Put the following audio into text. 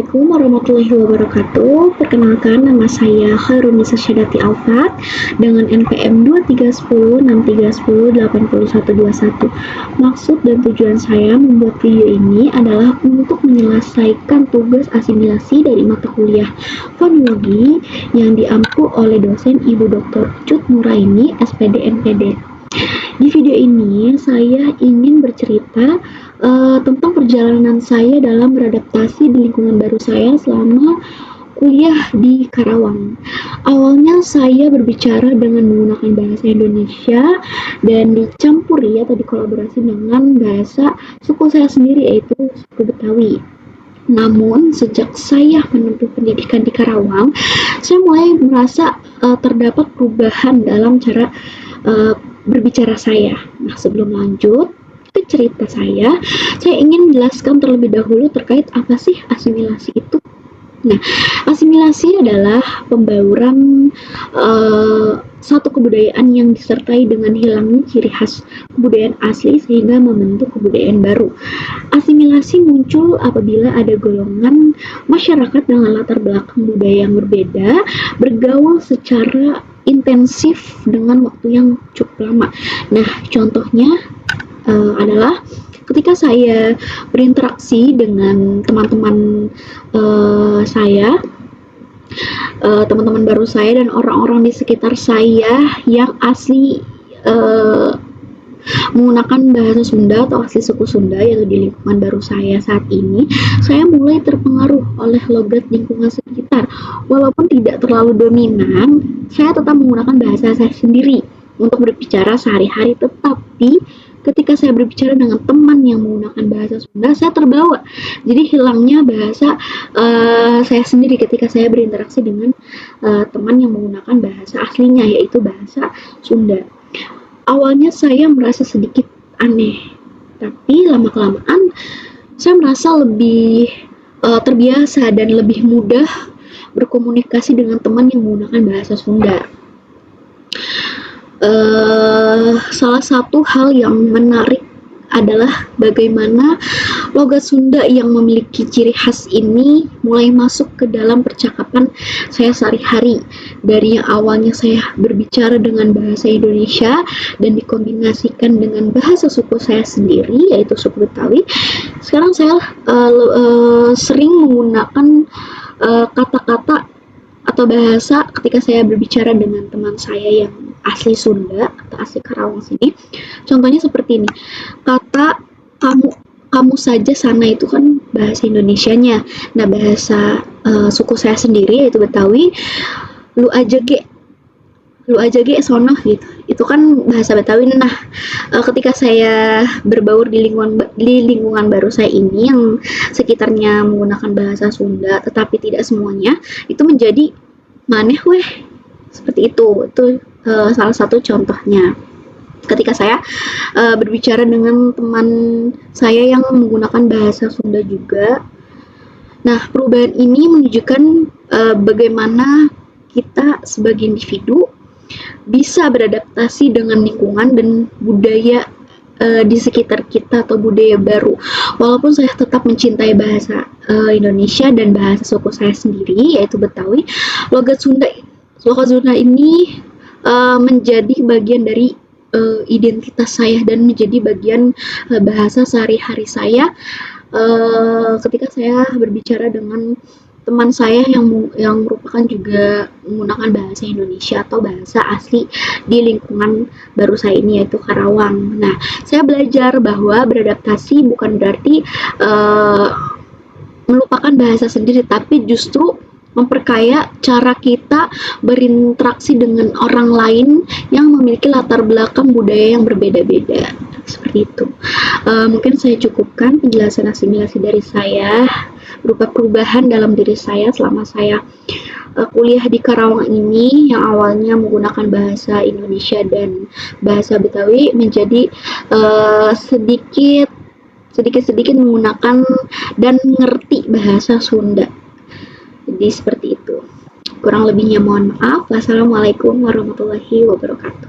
Assalamualaikum warahmatullahi wabarakatuh. Perkenalkan, nama saya Khairunisa Syadati Alfat dengan NPM 231063108121. Maksud dan tujuan saya membuat video ini adalah untuk menyelesaikan tugas asimilasi dari mata kuliah fonologi yang diampu oleh dosen Ibu Dr. Cut Nuraini, SPD NPD. Di video ini saya ingin bercerita tentang perjalanan saya dalam beradaptasi di lingkungan baru saya selama kuliah di Karawang. Awalnya saya berbicara dengan menggunakan bahasa Indonesia dan dicampuri atau dikolaborasi dengan bahasa suku saya sendiri, yaitu suku Betawi. Namun sejak saya menempuh pendidikan di Karawang, saya mulai merasa terdapat perubahan dalam cara berbicara saya. Nah, sebelum lanjut ke cerita saya ingin menjelaskan terlebih dahulu terkait apa sih asimilasi itu. Nah, asimilasi adalah pembauran satu kebudayaan yang disertai dengan hilangnya ciri khas kebudayaan asli sehingga membentuk kebudayaan baru. Asimilasi muncul apabila ada golongan masyarakat dengan latar belakang budaya yang berbeda bergaul secara intensif dengan waktu yang cukup lama. Nah, contohnya adalah ketika saya berinteraksi dengan teman-teman saya, teman-teman baru saya dan orang-orang di sekitar saya yang asli menggunakan bahasa Sunda atau asli suku Sunda, yaitu di lingkungan baru saya saat ini, saya mulai terpengaruh oleh logat lingkungan sekitar. Walaupun tidak terlalu dominan, saya tetap menggunakan bahasa saya sendiri untuk berbicara sehari-hari, tetapi ketika saya berbicara dengan teman yang menggunakan bahasa Sunda, saya terbawa. Jadi hilangnya bahasa saya sendiri ketika saya berinteraksi dengan teman yang menggunakan bahasa aslinya, yaitu bahasa Sunda. Awalnya saya merasa sedikit aneh, tapi lama-kelamaan saya merasa lebih terbiasa dan lebih mudah berkomunikasi dengan teman yang menggunakan bahasa Sunda. Salah satu hal yang menarik adalah bagaimana logat Sunda yang memiliki ciri khas ini mulai masuk ke dalam percakapan saya sehari-hari. Dari yang awalnya saya berbicara dengan bahasa Indonesia dan dikombinasikan dengan bahasa suku saya sendiri, yaitu suku Betawi, sekarang saya sering menggunakan kata-kata atau bahasa ketika saya berbicara dengan teman saya yang asli Sunda atau asli Karawang sini. Contohnya seperti ini, kata kamu saja sana itu kan bahasa Indonesianya. Nah, bahasa suku saya sendiri yaitu Betawi, lu aja ge sono gitu. Itu kan bahasa Betawi. Nah, ketika saya berbaur di lingkungan baru saya ini yang sekitarnya menggunakan bahasa Sunda tetapi tidak semuanya, itu menjadi maneh weh. Seperti itu. Itu salah satu contohnya. Ketika saya berbicara dengan teman saya yang menggunakan bahasa Sunda juga. Nah, perubahan ini menunjukkan bagaimana kita sebagai individu bisa beradaptasi dengan lingkungan dan budaya di sekitar kita atau budaya baru. Walaupun saya tetap mencintai bahasa Indonesia dan bahasa suku saya sendiri, yaitu Betawi, logat Sunda ini menjadi bagian dari identitas saya dan menjadi bagian bahasa sehari-hari saya ketika saya berbicara dengan teman saya yang merupakan juga menggunakan bahasa Indonesia atau bahasa asli di lingkungan baru saya ini, yaitu Karawang. Nah, saya belajar bahwa beradaptasi bukan berarti melupakan bahasa sendiri, tapi justru memperkaya cara kita berinteraksi dengan orang lain yang memiliki latar belakang budaya yang berbeda-beda. Seperti itu. Mungkin saya cukupkan penjelasan asimilasi dari saya berupa perubahan dalam diri saya selama saya kuliah di Karawang ini, yang awalnya menggunakan bahasa Indonesia dan bahasa Betawi menjadi sedikit menggunakan dan mengerti bahasa Sunda. Jadi seperti itu. Kurang lebihnya mohon maaf. Wassalamualaikum warahmatullahi wabarakatuh.